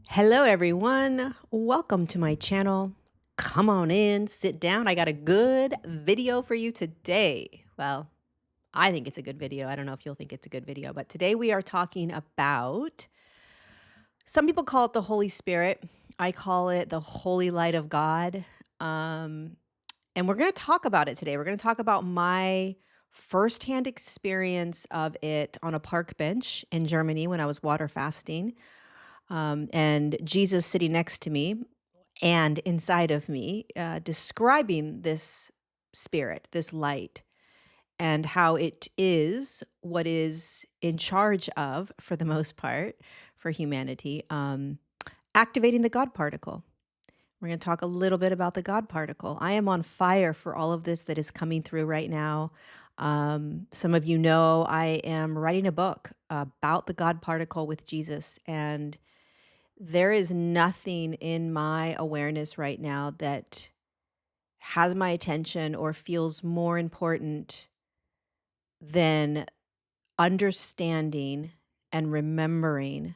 Hello, everyone. Welcome to my channel. Come on in, sit down. I got a good video for you today. Well, I think it's a good video. I don't know if you'll think it's a good video, but today we are talking about some people call it the Holy Spirit. I call it the holy light of God. Um, and we're going to talk about it today. We're going to talk about my firsthand experience of it on a park bench in Germany when I was water fasting, and Jesus sitting next to me and inside of me, describing this spirit, this light, and how it is what is in charge of, for the most part, for humanity, activating the God particle. We're going to talk a little bit about the God particle. I am on fire for all of this that is coming through right now. Some of you know I am writing a book about the God particle with Jesus, and there is nothing in my awareness right now that has my attention or feels more important than understanding and remembering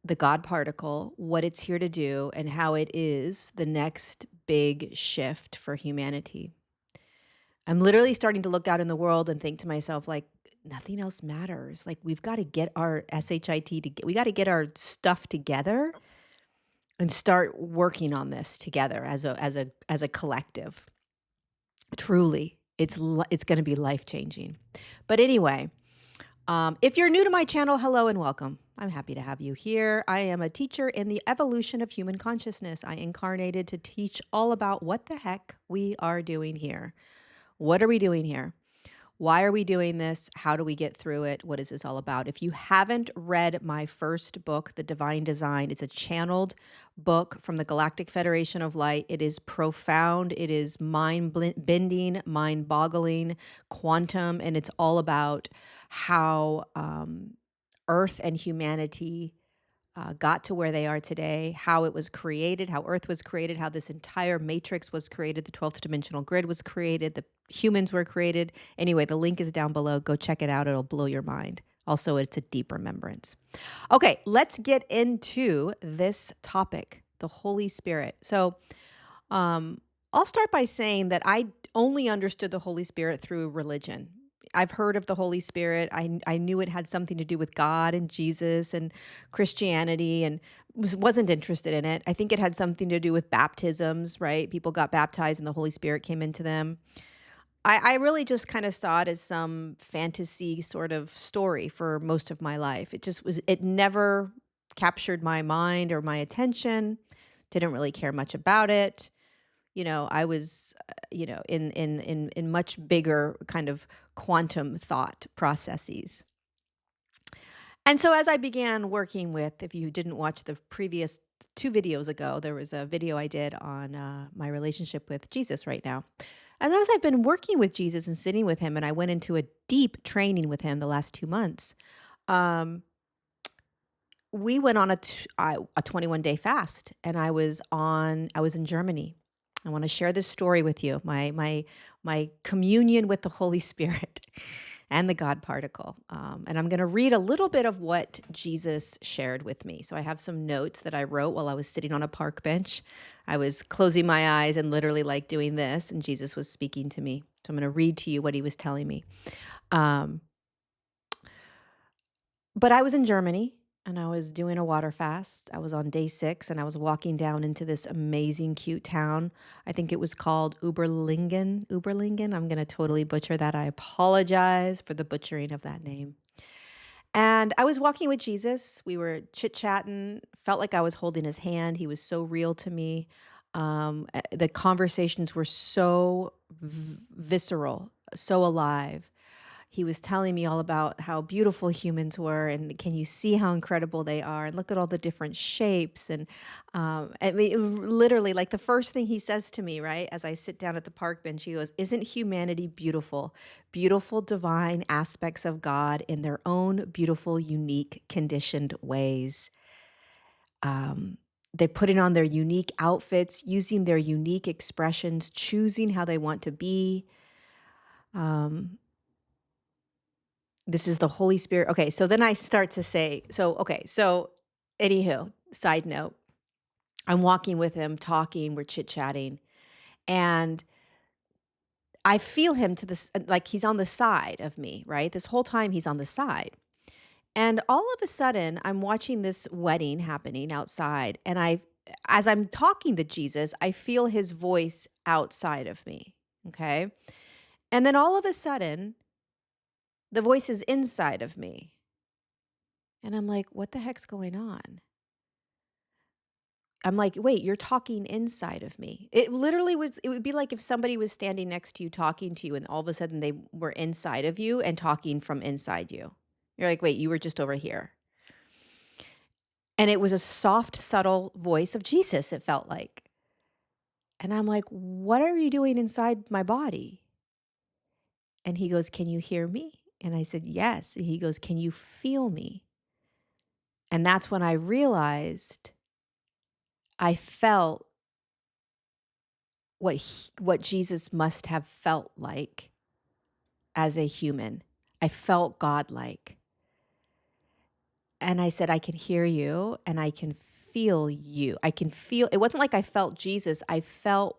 the God particle, what it's here to do, and how it is the next big shift for humanity. I'm literally starting to look out in the world and think to myself, like, nothing else matters. Like, we've got to get our we got to get our stuff together and start working on this together as a collective. Truly, it's going to be life changing. But anyway, if you're new to my channel, hello and welcome. I'm happy to have you here. I am a teacher in the evolution of human consciousness. I incarnated to teach all about what the heck we are doing here. What are we doing here? Why are we doing this? How do we get through it? What is this all about? If you haven't read my first book, The Divine Design, it's a channeled book from the Galactic Federation of Light. It is profound. It is mind-bending, mind-boggling, quantum, and it's all about how Earth and humanity got to where they are today, how it was created, how Earth was created, how this entire matrix was created, the 12th dimensional grid was created, the humans were created. Anyway, the link is down below. Go check it out. It'll blow your mind. Also, it's a deep remembrance. Okay, let's get into this topic, the Holy Spirit. So, I'll start by saying that I only understood the Holy Spirit through religion. I've heard of the Holy Spirit. I knew it had something to do with God and Jesus and Christianity, and wasn't interested in it. I think it had something to do with baptisms, right? People got baptized and the Holy Spirit came into them. I really just kind of saw it as some fantasy sort of story for most of my life. It never captured my mind or my attention. Didn't really care much about it. I was, in much bigger kind of quantum thought processes. And so as I began working with, if you didn't watch the previous two videos ago, there was a video I did on my relationship with Jesus right now. And as I've been working with Jesus and sitting with him, and I went into a deep training with him the last 2 months, um, we went on a 21-day fast, and I was in Germany. I want to share this story with you, my communion with the Holy Spirit and the God particle. And I'm going to read a little bit of what Jesus shared with me. So I have some notes that I wrote while I was sitting on a park bench. I was closing my eyes and literally like doing this, and Jesus was speaking to me. So I'm going to read to you what he was telling me. Um, but I was in Germany and I was doing a water fast. I was on day 6 and I was walking down into this amazing, cute town. I think it was called Uberlingen. Uberlingen. I'm going to totally butcher that. I apologize for the butchering of that name. And I was walking with Jesus. We were chit-chatting, felt like I was holding his hand. He was so real to me. The conversations were so visceral, so alive. He was telling me all about how beautiful humans were, and can you see how incredible they are? And look at all the different shapes. And I mean, literally, like the first thing he says to me, right, as I sit down at the park bench, he goes, "Isn't humanity beautiful? Beautiful, divine aspects of God in their own beautiful, unique, conditioned ways." They're putting on their unique outfits, using their unique expressions, choosing how they want to be. Um, This is the Holy Spirit. Okay, so then I start to say, so anywho, side note, I'm walking with him, talking, we're chit-chatting, and I feel him to this like he's on the side of me, right? This whole time he's on the side. And all of a sudden, I'm watching this wedding happening outside, and as I'm talking to Jesus, I feel his voice outside of me, okay? And then all of a sudden, the voice is inside of me. And I'm like, "What the heck's going on?" I'm like, "Wait, you're talking inside of me." It would be like if somebody was standing next to you talking to you, and all of a sudden they were inside of you and talking from inside you. You're like, "Wait, you were just over here." And it was a soft, subtle voice of Jesus, it felt like. And I'm like, "What are you doing inside my body?" And he goes, "Can you hear me?" And I said, "Yes." And he goes, "Can you feel me?" And that's when I realized I felt what Jesus must have felt like as a human. I felt godlike. And I said, "I can hear you and I can feel you. I can feel." It wasn't like I felt Jesus. I felt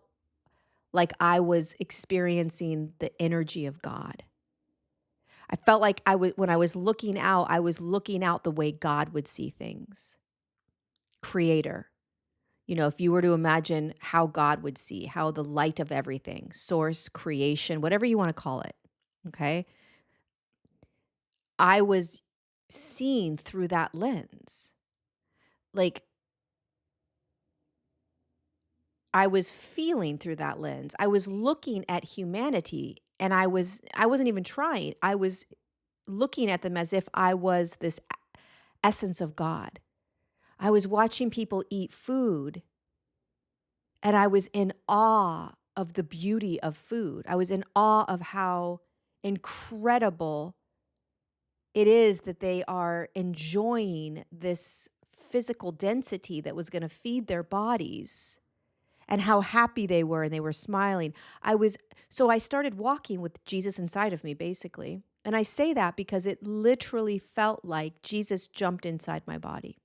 like I was experiencing the energy of God. I felt like when I was looking out the way God would see things. Creator. If you were to imagine how God would see, how the light of everything, source, creation, whatever you want to call it, okay? I was seeing through that lens. Like, I was feeling through that lens. I was looking at humanity, and I wasn't even trying. I was looking at them as if I was this essence of God. I was watching people eat food, and I was in awe of the beauty of food. I was in awe of how incredible it is that they are enjoying this physical density that was going to feed their bodies, and how happy they were, and they were smiling. So I started walking with Jesus inside of me, basically. And I say that because it literally felt like Jesus jumped inside my body.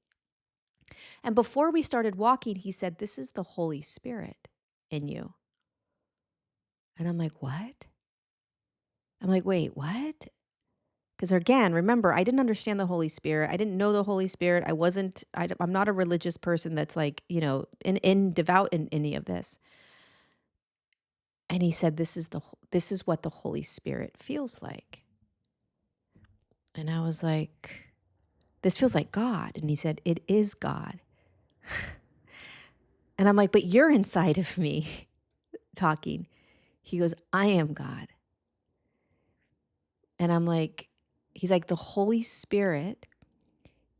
And before we started walking, he said, "This is the Holy Spirit in you." And I'm like, "What?" I'm like, "Wait, what?" Because again, remember, I didn't understand the Holy Spirit. I didn't know the Holy Spirit. I'm not a religious person that's like, in devout in any of this. And he said, this is what the Holy Spirit feels like. And I was like, "This feels like God." And he said, "It is God." And I'm like, "But you're inside of me," talking. He goes, "I am God." And I'm like, he's like, "The Holy Spirit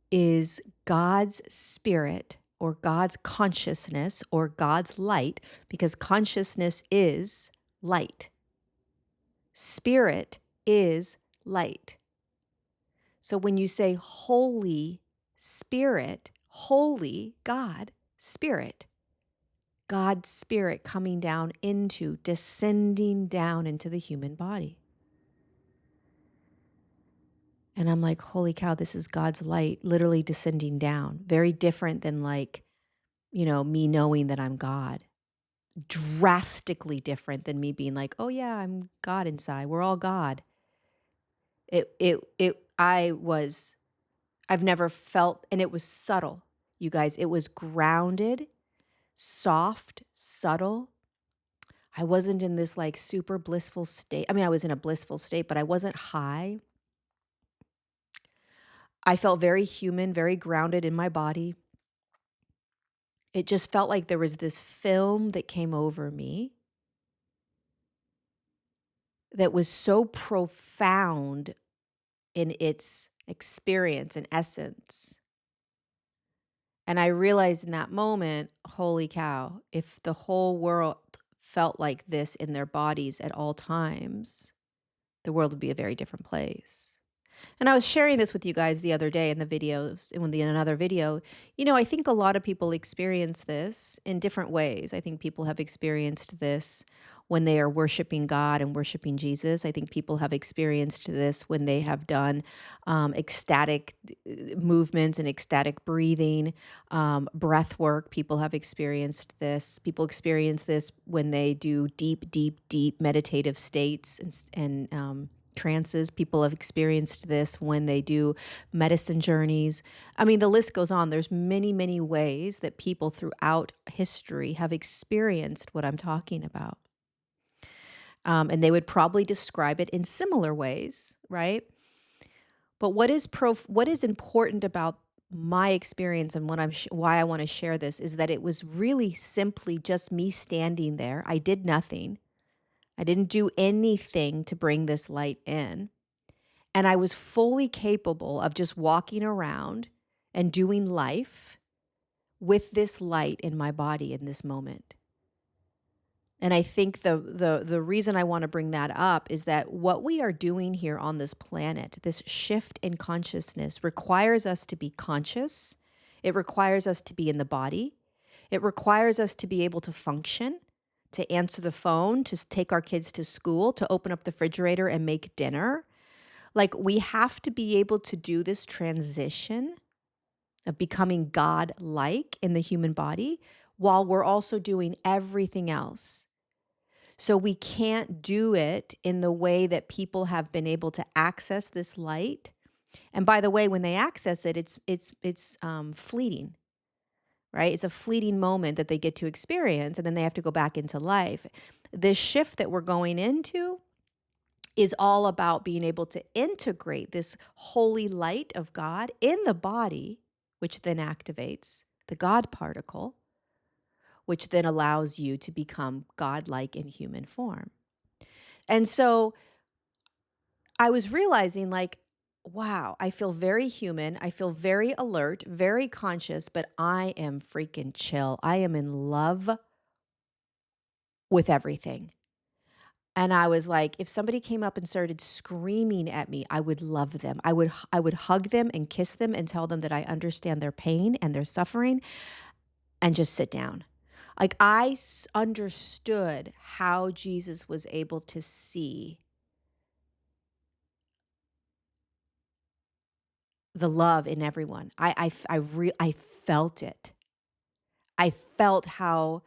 is God's spirit, or God's consciousness, or God's light, because consciousness is light. Spirit is light. So when you say Holy Spirit, holy God, Spirit, God's Spirit descending down into the human body." And I'm like, "Holy cow, this is God's light literally descending down." Very different than like, me knowing that I'm God. Drastically different than me being like, "Oh yeah, I'm God inside. We're all God." I've never felt, and it was subtle, you guys. It was grounded, soft, subtle. I wasn't in this like super blissful state. I mean, I was in a blissful state, but I wasn't high. I felt very human, very grounded in my body. It just felt like there was this film that came over me that was so profound in its experience and essence. And I realized in that moment, holy cow, if the whole world felt like this in their bodies at all times, the world would be a very different place. And I was sharing this with you guys the other day in the videos, in another video. I think a lot of people experience this in different ways. I think people have experienced this when they are worshiping God and worshiping Jesus. I think people have experienced this when they have done ecstatic movements and ecstatic breathing, breath work. People have experienced this. People experience this when they do deep, deep, deep meditative states and trances. People have experienced this when they do medicine journeys. I mean, the list goes on. There's many, many ways that people throughout history have experienced what I'm talking about. And they would probably describe it in similar ways, right? But what is important about my experience and why I want to share this is that it was really simply just me standing there. I did nothing. I didn't do anything to bring this light in. And I was fully capable of just walking around and doing life with this light in my body in this moment. And I think the reason I want to bring that up is that what we are doing here on this planet, this shift in consciousness, requires us to be conscious. It requires us to be in the body. It requires us to be able to function, to answer the phone, to take our kids to school, to open up the refrigerator and make dinner. Like, we have to be able to do this transition of becoming God-like in the human body while we're also doing everything else. So we can't do it in the way that people have been able to access this light. And by the way, when they access it, it's fleeting, right? It's a fleeting moment that they get to experience, and then they have to go back into life. This shift that we're going into is all about being able to integrate this holy light of God in the body, which then activates the God particle, which then allows you to become God-like in human form. And so I was realizing, like, wow, I feel very human. I feel very alert, very conscious, but I am freaking chill. I am in love with everything. And I was like, if somebody came up and started screaming at me, I would love them. I would hug them and kiss them and tell them that I understand their pain and their suffering and just sit down. Like, understood how Jesus was able to see the love in everyone. I felt it. I felt how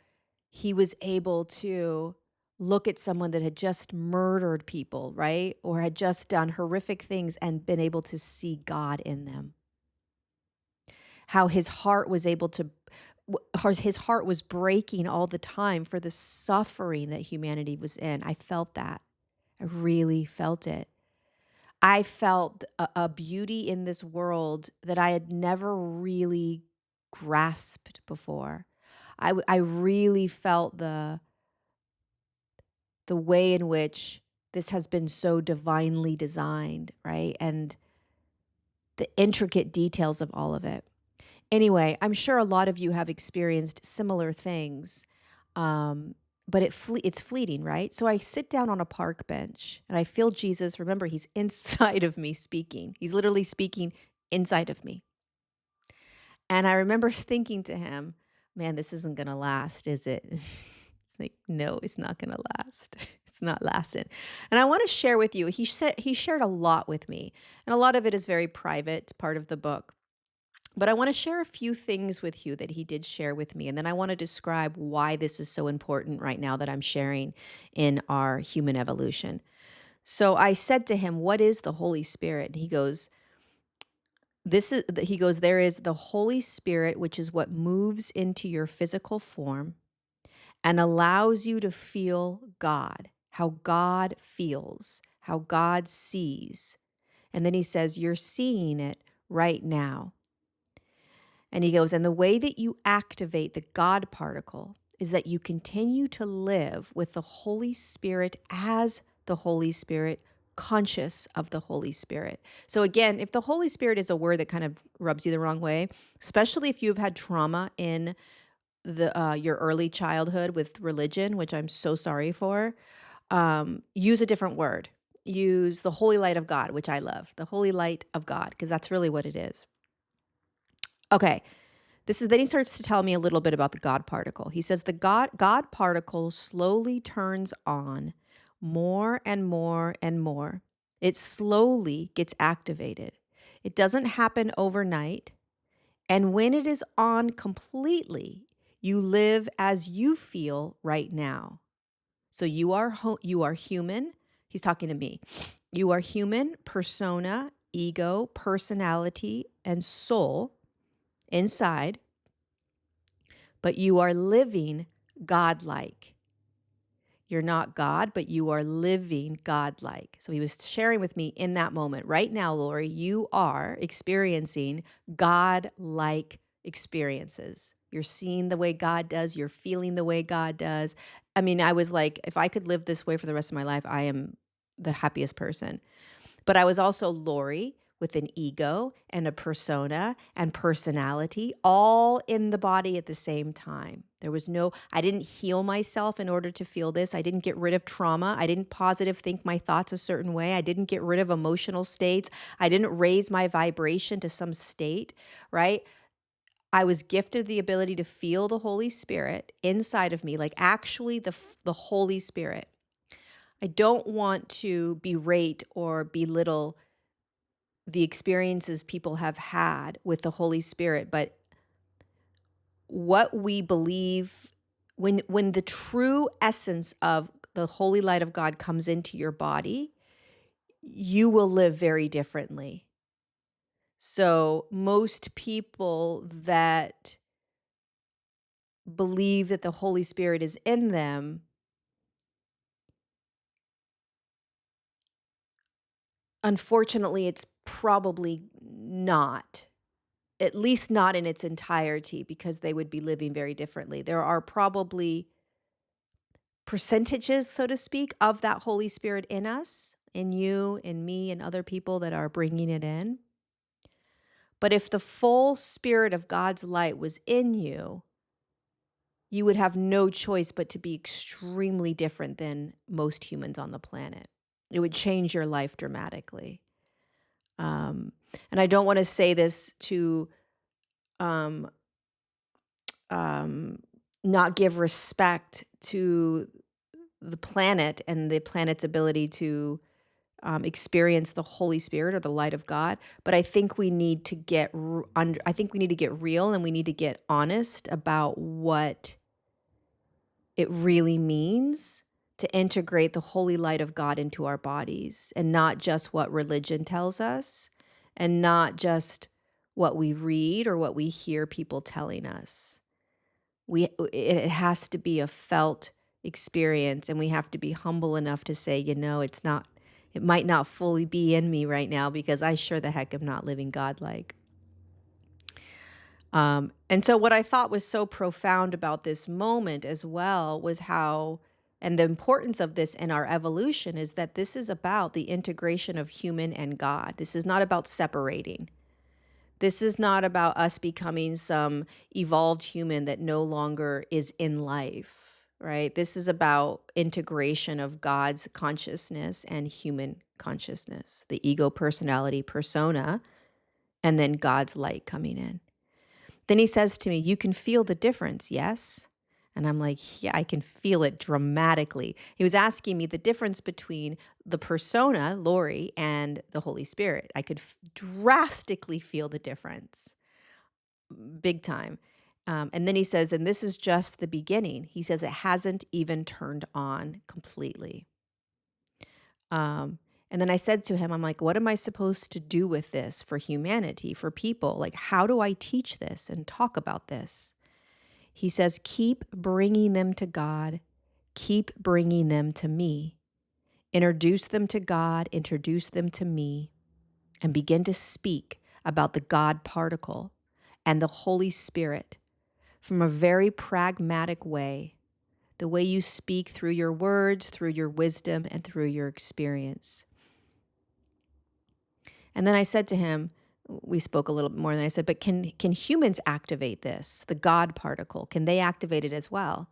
he was able to look at someone that had just murdered people, right? Or had just done horrific things and been able to see God in them. How his heart was able to, his heart was breaking all the time for the suffering that humanity was in. I felt that. I really felt it. I felt a beauty in this world that I had never really grasped before. I really felt the way in which this has been so divinely designed, right? And the intricate details of all of it. Anyway, I'm sure a lot of you have experienced similar things, but it's fleeting, right? So I sit down on a park bench and I feel Jesus. Remember, he's inside of me speaking. He's literally speaking inside of me. And I remember thinking to him, man, this isn't going to last, is it? It's like, no, it's not going to last. It's not lasting. And I want to share with you, he shared a lot with me, and a lot of it is very private. It's part of the book. But I want to share a few things with you that he did share with me. And then I want to describe why this is so important right now that I'm sharing in our human evolution. So I said to him, what is the Holy Spirit? And he goes, there is the Holy Spirit, which is what moves into your physical form and allows you to feel God, how God feels, how God sees. And then he says, you're seeing it right now. And he goes, and the way that you activate the God particle is that you continue to live with the Holy Spirit as the Holy Spirit, conscious of the Holy Spirit. So again, if the Holy Spirit is a word that kind of rubs you the wrong way, especially if you've had trauma in your early childhood with religion, which I'm so sorry for, use a different word. Use the holy light of God, which I love, the holy light of God, because that's really what it is. Okay. Then he starts to tell me a little bit about the God particle. He says the God particle slowly turns on more and more and more. It slowly gets activated. It doesn't happen overnight. And when it is on completely, you live as you feel right now. So you are human. He's talking to me. You are human, persona, ego, personality, and soul inside, but you are living godlike. You're not God, but you are living godlike. So he was sharing with me in that moment. Right now, Lori, you are experiencing godlike experiences. You're seeing the way God does. You're feeling the way God does. I mean, I was like, if I could live this way for the rest of my life, I am the happiest person. But I was also Lori with an ego and a persona and personality all in the body at the same time. I didn't heal myself in order to feel this. I didn't get rid of trauma. I didn't positive think my thoughts a certain way. I didn't get rid of emotional states. I didn't raise my vibration to some state, right? I was gifted the ability to feel the Holy Spirit inside of me, like actually the Holy Spirit. I don't want to berate or belittle the experiences people have had with the Holy Spirit, but what we believe when the true essence of the holy light of God comes into your body, you will live very differently. So most people that believe that the Holy Spirit is in them, unfortunately, it's probably not. At least not in its entirety, because they would be living very differently. There are probably percentages, so to speak, of that Holy Spirit in us, in you, in me, and other people that are bringing it in. But if the full Spirit of God's light was in you, you would have no choice but to be extremely different than most humans on the planet. It would change your life dramatically. And I don't want to say this to um, not give respect to the planet and the planet's ability to experience the Holy Spirit or the light of God. But I think we need to get I think we need to get real, and we need to get honest about what it really means to integrate the holy light of God into our bodies, and not just what religion tells us, and not just what we read or what we hear people telling us. It has to be a felt experience, and we have to be humble enough to say, it might not fully be in me right now, because I sure the heck am not living godlike. And so what I thought was so profound about this moment as well was and the importance of this in our evolution is that this is about the integration of human and God. This is not about separating. This is not about us becoming some evolved human that no longer is in life, right? This is about integration of God's consciousness and human consciousness, the ego, personality, persona, and then God's light coming in. Then he says to me, "You can feel the difference, yes?" And I'm like, "Yeah, I can feel it dramatically." He was asking me the difference between the persona, Lori, and the Holy Spirit. I could drastically feel the difference, big time. And then he says, and this is just the beginning. He says it hasn't even turned on completely. And then I said to him, I'm like, what am I supposed to do with this for humanity, for people? Like, how do I teach this and talk about this? He says, keep bringing them to God. Keep bringing them to me. Introduce them to God, introduce them to me, and begin to speak about the God particle and the Holy Spirit from a very pragmatic way, the way you speak through your words, through your wisdom, and through your experience. And then I said to him, we spoke a little bit more, and I said, but can humans activate this, the God particle? Can they activate it as well?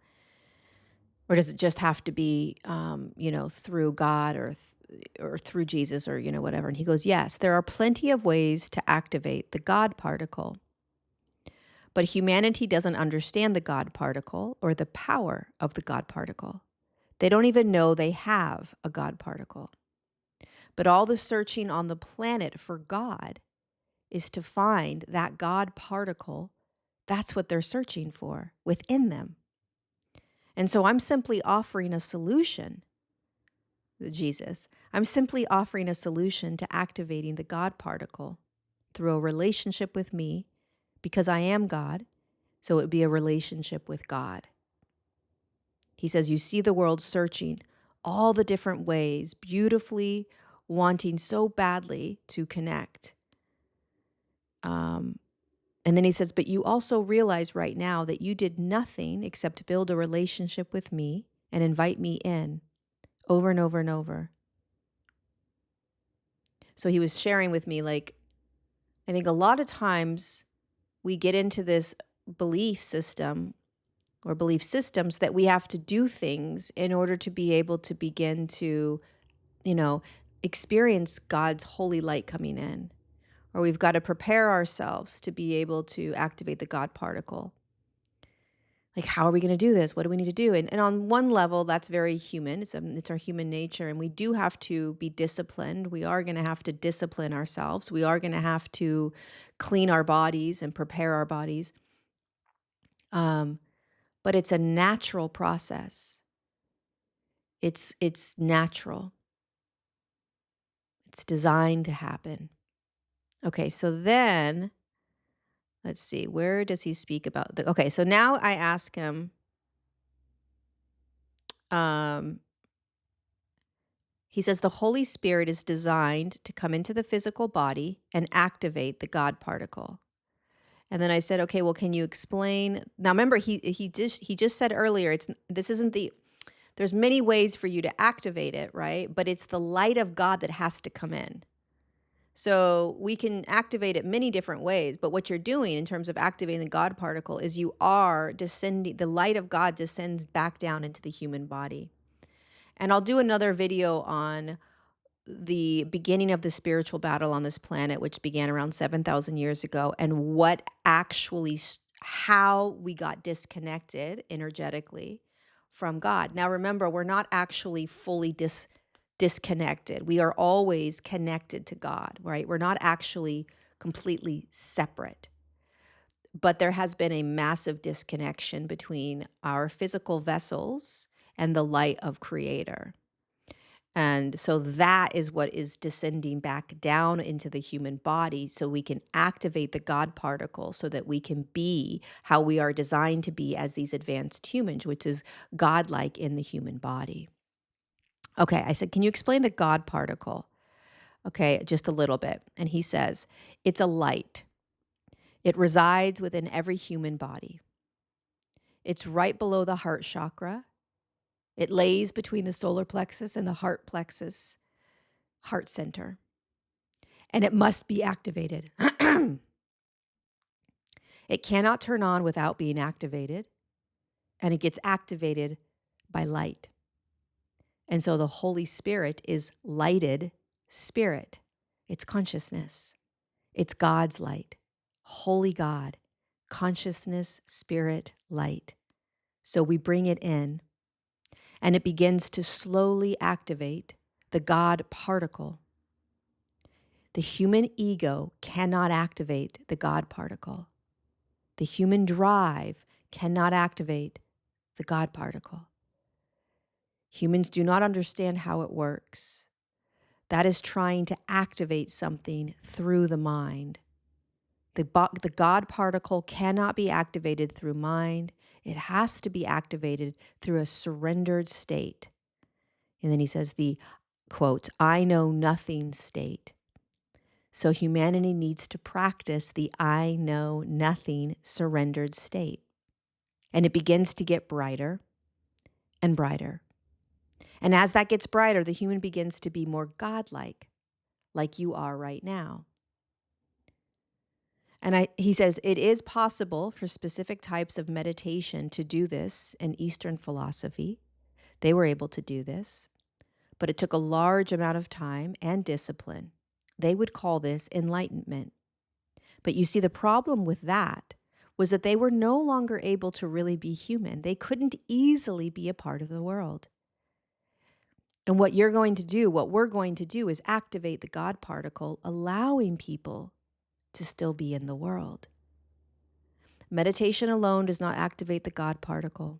Or does it just have to be, through God or through Jesus or, whatever? And he goes, yes, there are plenty of ways to activate the God particle. But humanity doesn't understand the God particle or the power of the God particle. They don't even know they have a God particle. But all the searching on the planet for God is to find that God particle. That's what they're searching for within them. And so I'm simply offering a solution, Jesus. I'm simply offering a solution to activating the God particle through a relationship with me, because I am God. So it would be a relationship with God. He says, you see the world searching all the different ways, beautifully wanting so badly to connect. And then he says, but you also realize right now that you did nothing except build a relationship with me and invite me in over and over and over. So he was sharing with me, like, I think a lot of times we get into this belief system or belief systems that we have to do things in order to be able to begin to, experience God's holy light coming in. Or we've got to prepare ourselves to be able to activate the God particle. Like, how are we going to do this? What do we need to do? And on one level, that's very human. It's our human nature. And we do have to be disciplined. We are going to have to discipline ourselves. We are going to have to clean our bodies and prepare our bodies. But it's a natural process. It's natural. It's designed to happen. Okay, so then, let's see, where does he speak about okay, so now I ask him, he says the Holy Spirit is designed to come into the physical body and activate the God particle. And then I said, okay, well, can you explain? Now, remember, he just said earlier, there's many ways for you to activate it, right? But it's the light of God that has to come in. So we can activate it many different ways, but what you're doing in terms of activating the God particle is you are descending, the light of God descends back down into the human body. And I'll do another video on the beginning of the spiritual battle on this planet, which began around 7,000 years ago, and what actually, how we got disconnected energetically from God. Now, remember, we're not actually fully disconnected. We are always connected to God, right? We're not actually completely separate. But there has been a massive disconnection between our physical vessels and the light of Creator. And so that is what is descending back down into the human body so we can activate the God particle so that we can be how we are designed to be as these advanced humans, which is godlike in the human body. Okay, I said, can you explain the God particle? Okay, just a little bit. And he says, it's a light. It resides within every human body. It's right below the heart chakra. It lays between the solar plexus and the heart plexus, heart center. And it must be activated. It cannot turn on without being activated. And it gets activated by light. And so the Holy Spirit is lighted spirit. It's consciousness. It's God's light. Holy God. Consciousness, spirit, light. So we bring it in, and it begins to slowly activate the God particle. The human ego cannot activate the God particle. The human drive cannot activate the God particle. Humans do not understand how it works. That is trying to activate something through the mind. The God particle cannot be activated through mind. It has to be activated through a surrendered state. And then he says the, quote, I know nothing state. So humanity needs to practice the I know nothing surrendered state. And it begins to get brighter and brighter. And as that gets brighter, the human begins to be more godlike, like you are right now. And he says it is possible for specific types of meditation to do this in Eastern philosophy. They were able to do this, but it took a large amount of time and discipline. They would call this enlightenment. But you see, the problem with that was that they were no longer able to really be human. They couldn't easily be a part of the world. And what you're going to do, what we're going to do, is activate the God particle, allowing people to still be in the world. Meditation alone does not activate the God particle.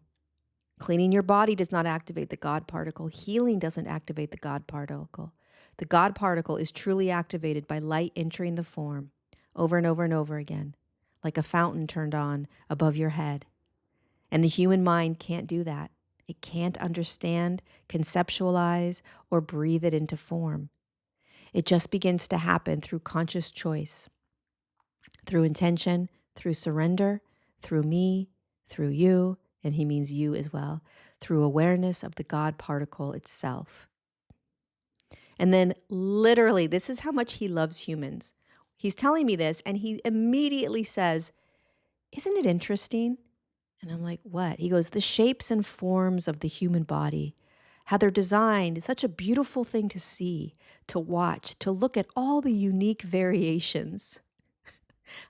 Cleaning your body does not activate the God particle. Healing doesn't activate the God particle. The God particle is truly activated by light entering the form over and over and over again, like a fountain turned on above your head. And the human mind can't do that. It can't understand, conceptualize, or breathe it into form. It just begins to happen through conscious choice, through intention, through surrender, through me, through you, and he means you as well, through awareness of the God particle itself. And then literally, this is how much he loves humans. He's telling me this, and he immediately says, "Isn't it interesting?" And I'm like, "What?" He goes, "The shapes and forms of the human body, how they're designed, is such a beautiful thing to see, to watch, to look at all the unique variations."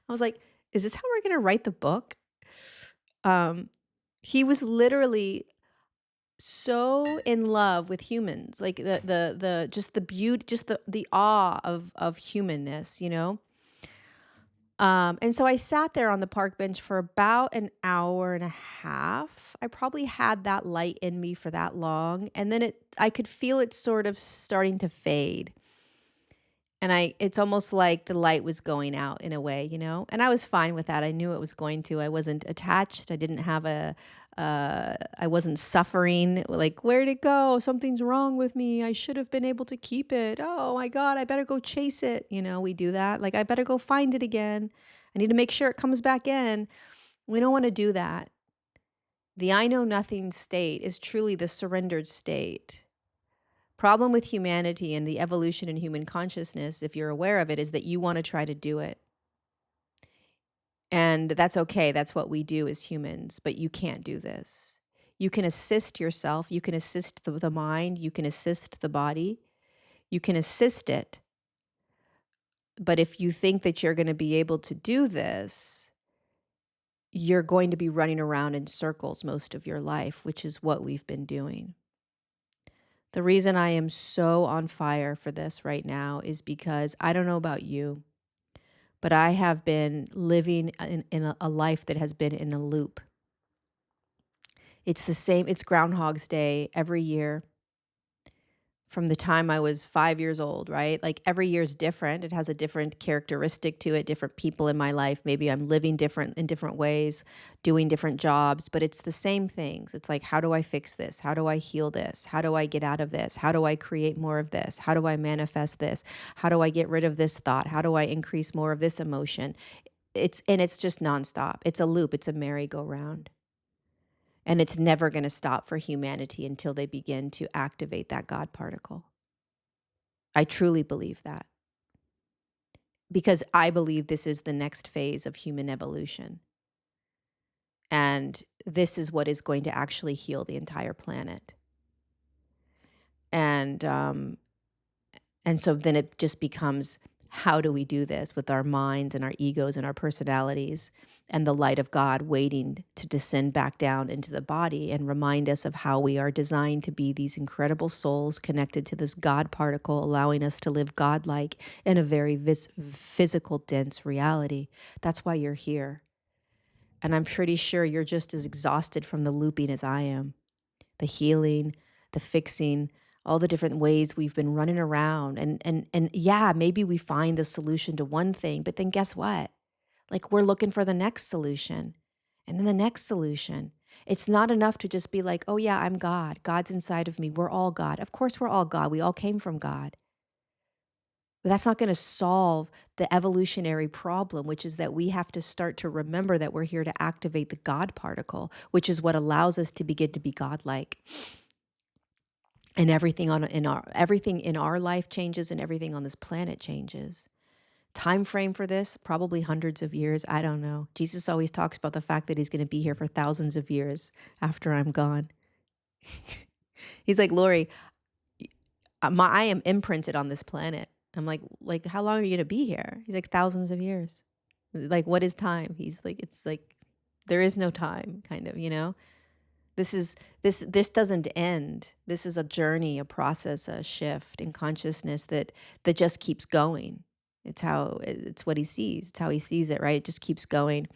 I was like, "Is this how we're going to write the book?" Um, he was literally so in love with humans, like the just the beauty, just the awe of humanness, you know? And so I sat there on the park bench for about an hour and a half. I probably had that light in me for that long. And then I could feel it sort of starting to fade. And it's almost like the light was going out in a way, you know? And I was fine with that. I knew it was going to. I wasn't attached. I didn't have I wasn't suffering. Like, where'd it go? Something's wrong with me. I should have been able to keep it. Oh my God, I better go chase it. You know, we do that. Like, I better go find it again. I need to make sure it comes back in. We don't want to do that. The I know nothing state is truly the surrendered state. Problem with humanity and the evolution in human consciousness, if you're aware of it, is that you want to try to do it. And that's okay. That's what we do as humans, but you can't do this. You can assist yourself. You can assist the mind. You can assist the body. You can assist it. But if you think that you're going to be able to do this, you're going to be running around in circles most of your life, which is what we've been doing. The reason I am so on fire for this right now is because I don't know about you, but I have been living in a life that has been in a loop. It's the same, it's Groundhog's Day every year from the time I was 5 years old, right? Like every year is different. It has a different characteristic to it, different people in my life. Maybe I'm living different in different ways, doing different jobs, but it's the same things. It's like, how do I fix this? How do I heal this? How do I get out of this? How do I create more of this? How do I manifest this? How do I get rid of this thought? How do I increase more of this emotion? It's just nonstop. It's a loop. It's a merry-go-round. And it's never going to stop for humanity until they begin to activate that God particle. I truly believe that. Because I believe this is the next phase of human evolution. And this is what is going to actually heal the entire planet. And so then it just becomes, how do we do this with our minds and our egos and our personalities and the light of God waiting to descend back down into the body and remind us of how we are designed to be these incredible souls connected to this God particle, allowing us to live godlike in a very physical, dense reality. That's why you're here. And I'm pretty sure you're just as exhausted from the looping as I am. The healing, the fixing, all the different ways we've been running around. And yeah, maybe we find the solution to one thing, but then guess what? Like we're looking for the next solution and then the next solution. It's not enough to just be like, oh yeah, I'm God. God's inside of me. We're all God. Of course we're all God. We all came from God. But that's not going to solve the evolutionary problem, which is that we have to start to remember that we're here to activate the God particle, which is what allows us to begin to be godlike. And everything in our life changes, and everything on this planet changes. Time frame for this, probably hundreds of years. I don't know. Jesus always talks about the fact that he's going to be here for thousands of years after I'm gone. He's like, Lori, I am imprinted on this planet. I'm like, how long are you going to be here? He's like, thousands of years. Like, what is time? He's like, it's like There is no time, kind of, This is this doesn't end. This is a journey, a process, a shift in consciousness that just keeps going. It's what he sees. It's how he sees it, right? It just keeps going.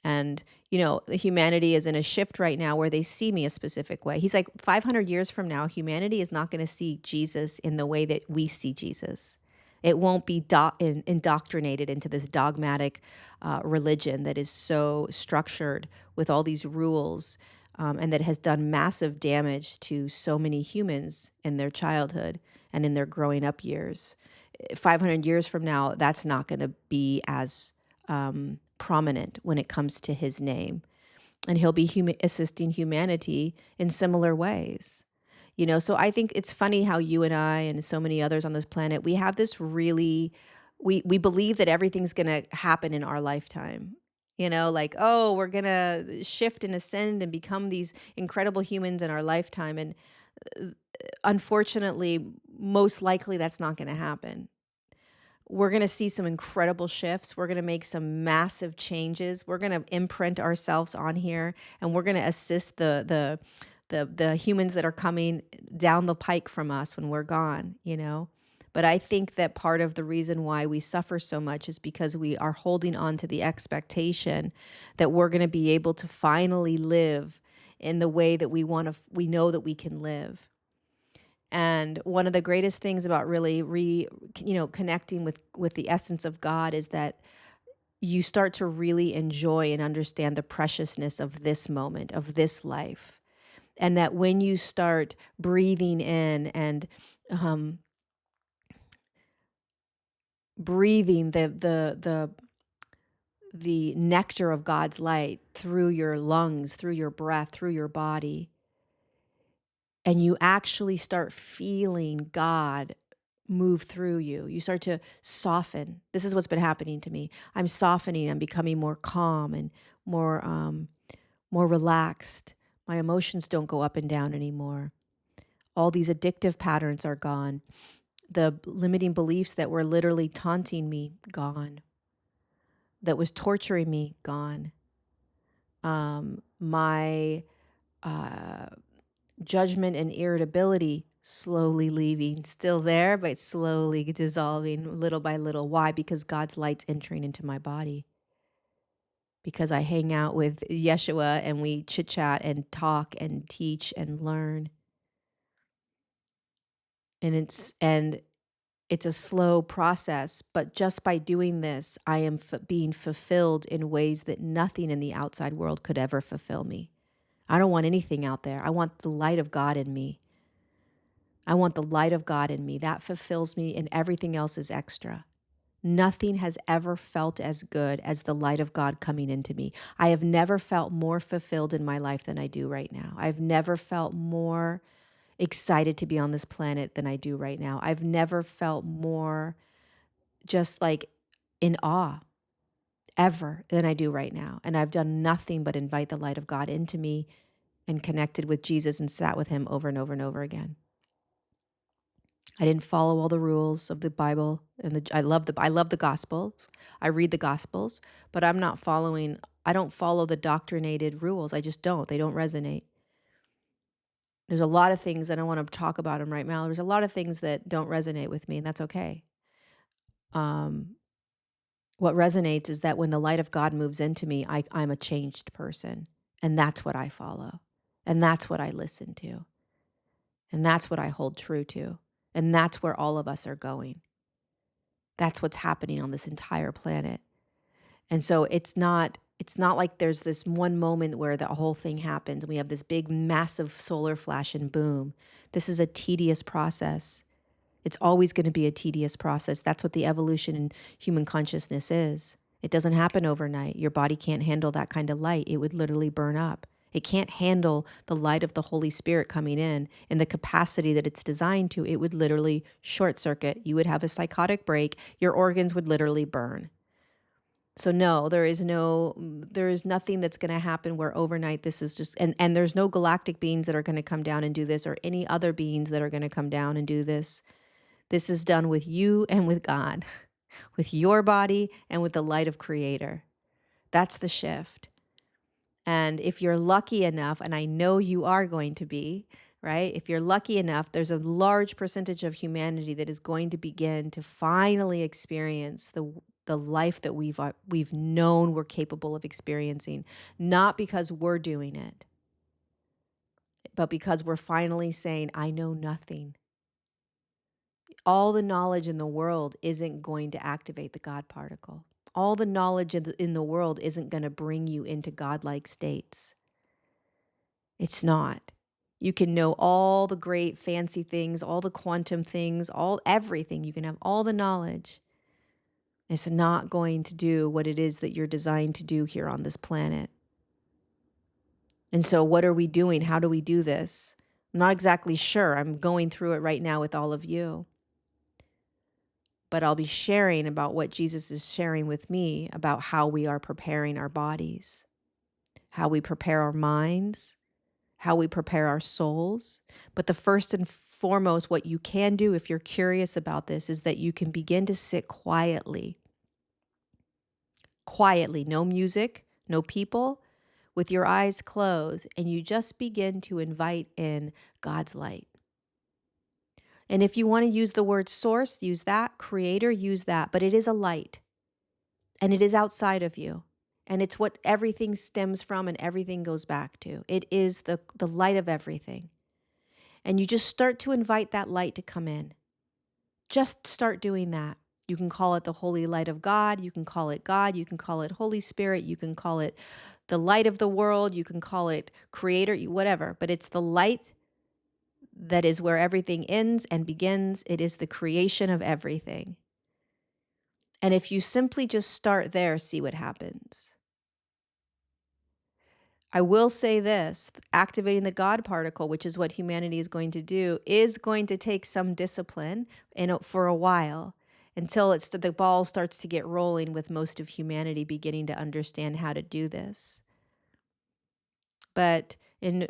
And, humanity is in a shift right now where they see me a specific way. He's like, 500 years from now, humanity is not going to see Jesus in the way that we see Jesus. It won't be indoctrinated into this dogmatic religion that is so structured with all these rules, and that has done massive damage to so many humans in their childhood and in their growing up years. 500 years from now, that's not going to be as prominent when it comes to his name. And he'll be assisting humanity in similar ways. So I think it's funny how you and I and so many others on this planet, we have this really, we believe that everything's going to happen in our lifetime. Like, oh, we're going to shift and ascend and become these incredible humans in our lifetime. And unfortunately, most likely that's not going to happen. We're going to see some incredible shifts. We're going to make some massive changes. We're going to imprint ourselves on here, and we're going to assist the humans that are coming down the pike from us when we're gone, But I think that part of the reason why we suffer so much is because we are holding on to the expectation that we're going to be able to finally live in the way that we know that we can live. And one of the greatest things about really connecting with the essence of God is that you start to really enjoy and understand the preciousness of this moment, of this life. And that when you start breathing in and breathing the nectar of God's light through your lungs, through your breath, through your body, and you actually start feeling God move through you. You start to soften. This is what's been happening to me. I'm softening. I'm becoming more calm and more relaxed. My emotions don't go up and down anymore. All these addictive patterns are gone. The limiting beliefs that were literally taunting me, gone. That was torturing me, gone. My judgment and irritability slowly leaving, still there, but slowly dissolving little by little. Why? Because God's light's entering into my body. Because I hang out with Yeshua and we chit chat and talk and teach and learn. And it's a slow process, but just by doing this, I am being fulfilled in ways that nothing in the outside world could ever fulfill me. I don't want anything out there. I want the light of God in me. I want the light of God in me. That fulfills me, and everything else is extra. Nothing has ever felt as good as the light of God coming into me. I have never felt more fulfilled in my life than I do right now. I've never felt more excited to be on this planet than I do right now. I've never felt more just like in awe ever than I do right now. And I've done nothing but invite the light of God into me and connected with Jesus and sat with him over and over and over again. I didn't follow all the rules of the Bible, and I love the Gospels. I read the Gospels, but I don't follow the doctrinated rules. I just don't. They don't resonate. There's a lot of things, I don't want to talk about them right now. There's a lot of things that don't resonate with me, and that's okay. What resonates is that when the light of God moves into me, I'm a changed person, and that's what I follow, and that's what I listen to, and that's what I hold true to, and that's where all of us are going. That's what's happening on this entire planet. And so it's not like there's this one moment where the whole thing happens and we have this big, massive solar flash and boom. This is a tedious process. It's always going to be a tedious process. That's what the evolution in human consciousness is. It doesn't happen overnight. Your body can't handle that kind of light. It would literally burn up. It can't handle the light of the Holy Spirit coming in the capacity that it's designed to. It would literally short circuit. You would have a psychotic break. Your organs would literally burn. So no, there is nothing that's going to happen where overnight this is just, and there's no galactic beings that are going to come down and do this, or any other beings that are going to come down and do this. This is done with you and with God, with your body and with the light of Creator. That's the shift. And if you're lucky enough, and I know you are going to be, right? If you're lucky enough, there's a large percentage of humanity that is going to begin to finally experience the life that we've known we're capable of experiencing, not because we're doing it, but because we're finally saying, I know nothing. All the knowledge in the world isn't going to activate the God particle. All the knowledge in the world isn't going to bring you into godlike states. It's not. You can know all the great fancy things, all the quantum things, everything. You can have all the knowledge. It's not going to do what it is that you're designed to do here on this planet. And so what are we doing? How do we do this? I'm not exactly sure. I'm going through it right now with all of you. But I'll be sharing about what Jesus is sharing with me about how we are preparing our bodies, how we prepare our minds, how we prepare our souls. But the first and foremost, what you can do if you're curious about this is that you can begin to sit quietly, no music, no people, with your eyes closed, and you just begin to invite in God's light. And if you want to use the word source, use that. Creator, use that. But it is a light, and it is outside of you. And it's what everything stems from and everything goes back to. It is the light of everything. And you just start to invite that light to come in. Just start doing that. You can call it the holy light of God. You can call it God. You can call it Holy Spirit. You can call it the light of the world. You can call it creator, whatever. But it's the light that is where everything ends and begins. It is the creation of everything. And if you simply just start there, see what happens. I will say this, activating the God particle, which is what humanity is going to do, is going to take some discipline for a while until the ball starts to get rolling with most of humanity beginning to understand how to do this. But in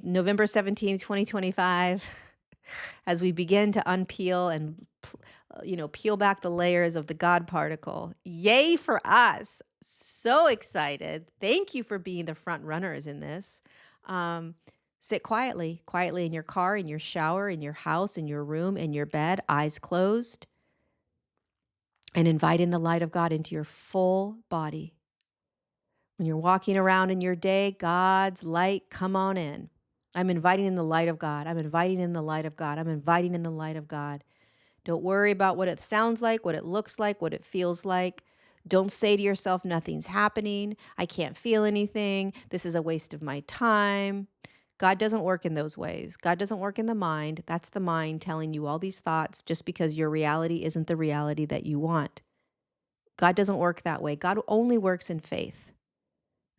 November 17th, 2025, as we begin to unpeel and peel back the layers of the God particle. Yay for us. So excited. Thank you for being the front runners in this. Sit quietly in your car, in your shower, in your house, in your room, in your bed, eyes closed, and invite in the light of God into your full body. When you're walking around in your day, God's light, come on in. I'm inviting in the light of God. I'm inviting in the light of God. I'm inviting in the light of God. Don't worry about what it sounds like, what it looks like, what it feels like. Don't say to yourself, nothing's happening. I can't feel anything. This is a waste of my time. God doesn't work in those ways. God doesn't work in the mind. That's the mind telling you all these thoughts just because your reality isn't the reality that you want. God doesn't work that way. God only works in faith.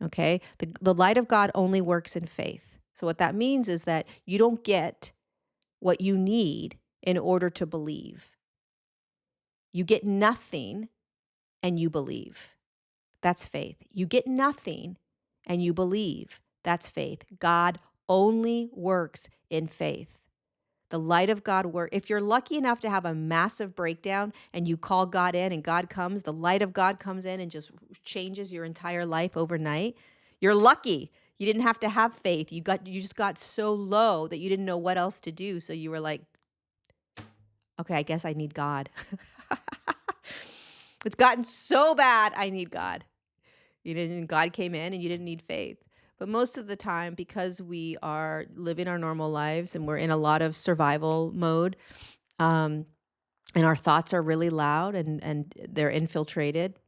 Okay? The light of God only works in faith. So what that means is that you don't get what you need in order to believe. You get nothing and you believe. That's faith. You get nothing and you believe. That's faith. God only works in faith. The light of God works. If you're lucky enough to have a massive breakdown and you call God in and God comes, the light of God comes in and just changes your entire life overnight, you're lucky. You didn't have to have faith. You just got so low that you didn't know what else to do. So you were like, okay, I guess I need God. It's gotten so bad, I need God. God came in and you didn't need faith. But most of the time, because we are living our normal lives and we're in a lot of survival mode, and our thoughts are really loud and they're infiltrated,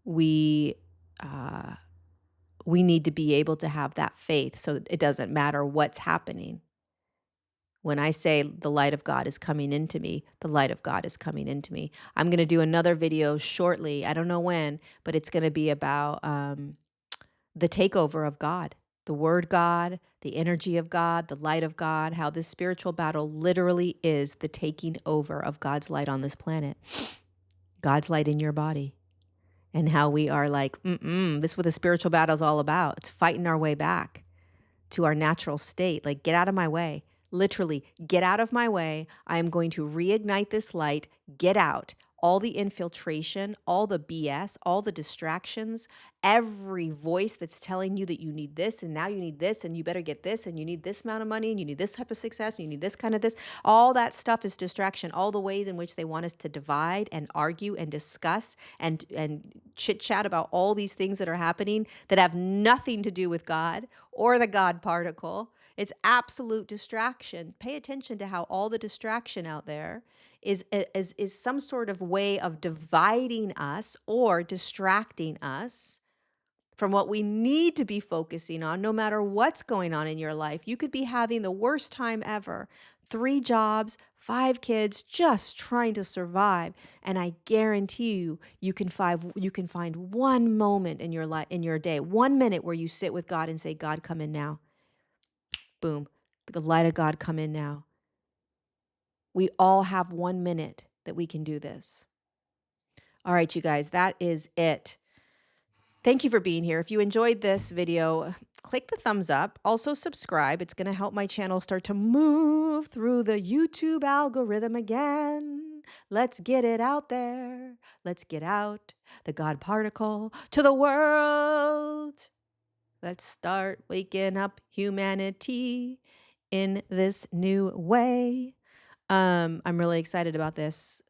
we need to be able to have that faith so that it doesn't matter what's happening. When I say the light of God is coming into me, the light of God is coming into me. I'm going to do another video shortly. I don't know when, but it's going to be about the takeover of God, the word God, the energy of God, the light of God, how this spiritual battle literally is the taking over of God's light on this planet, God's light in your body, and how we are like, this is what the spiritual battle is all about. It's fighting our way back to our natural state. Like, get out of my way. Literally, get out of my way. I am going to reignite this light. Get out. all the infiltration, all the BS, all the distractions, every voice that's telling you that you need this and now you need this and you better get this and you need this amount of money and you need this type of success and you need this kind of this. All that stuff is distraction. All the ways in which they want us to divide and argue and discuss and chit chat about all these things that are happening that have nothing to do with God or the God particle. It's absolute distraction. Pay attention to how all the distraction out there is some sort of way of dividing us or distracting us from what we need to be focusing on, no matter what's going on in your life. You could be having the worst time ever, 3 jobs, 5 kids, just trying to survive. And I guarantee you, you can find one moment in your life, in your day, 1 minute where you sit with God and say, God, come in now. Boom. The light of God, come in now. We all have 1 minute that we can do this. All right, you guys, that is it. Thank you for being here. If you enjoyed this video, click the thumbs up. Also subscribe. It's going to help my channel start to move through the YouTube algorithm again. Let's get it out there. Let's get out the God particle to the world. Let's start waking up humanity in this new way. I'm really excited about this.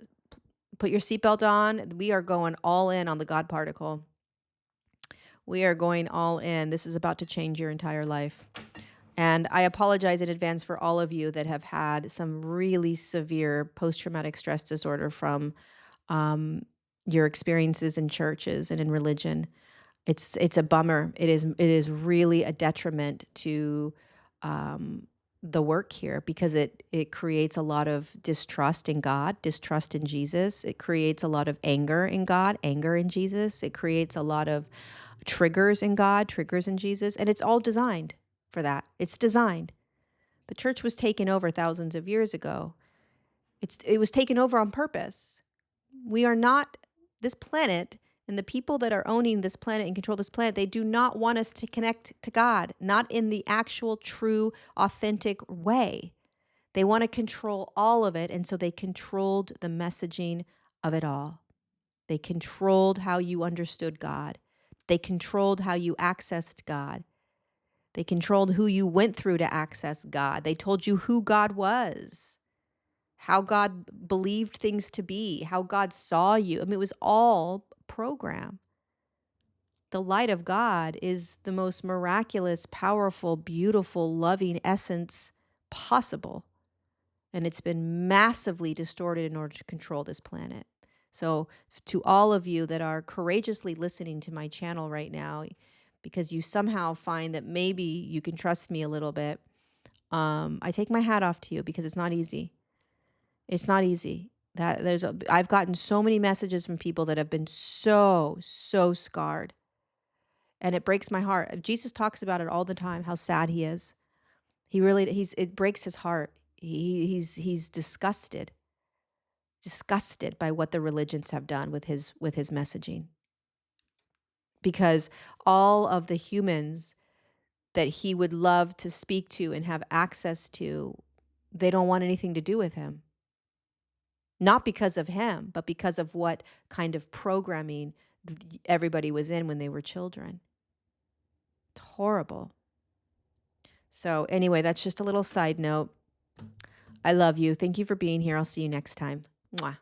Put your seatbelt on. We are going all in on the God particle. We are going all in. This is about to change your entire life. And I apologize in advance for all of you that have had some really severe post-traumatic stress disorder from your experiences in churches and in religion. It's a bummer. It is really a detriment to the work here, because it creates a lot of distrust in God, distrust in Jesus. It creates a lot of anger in God, anger in Jesus. It creates a lot of triggers in God, triggers in Jesus, and it's all designed for that. It's designed. The church was taken over thousands of years ago. It was taken over on purpose. We are not this planet, and the people that are owning this planet and control this planet, they do not want us to connect to God, not in the actual, true, authentic way. They want to control all of it, and so they controlled the messaging of it all. They controlled how you understood God. They controlled how you accessed God. They controlled who you went through to access God. They told you who God was, how God believed things to be, how God saw you. I mean, it was all program. The light of God is the most miraculous, powerful, beautiful, loving essence possible. And it's been massively distorted in order to control this planet. So to all of you that are courageously listening to my channel right now, because you somehow find that maybe you can trust me a little bit, I take my hat off to you, because it's not easy. It's not easy. I've gotten so many messages from people that have been so scarred. And it breaks my heart. Jesus talks about it all the time, how sad he is. It breaks his heart. He's disgusted by what the religions have done with his messaging. Because all of the humans that he would love to speak to and have access to, they don't want anything to do with him. Not because of him, but because of what kind of programming everybody was in when they were children. It's horrible. So anyway, that's just a little side note. I love you. Thank you for being here. I'll see you next time. Mwah.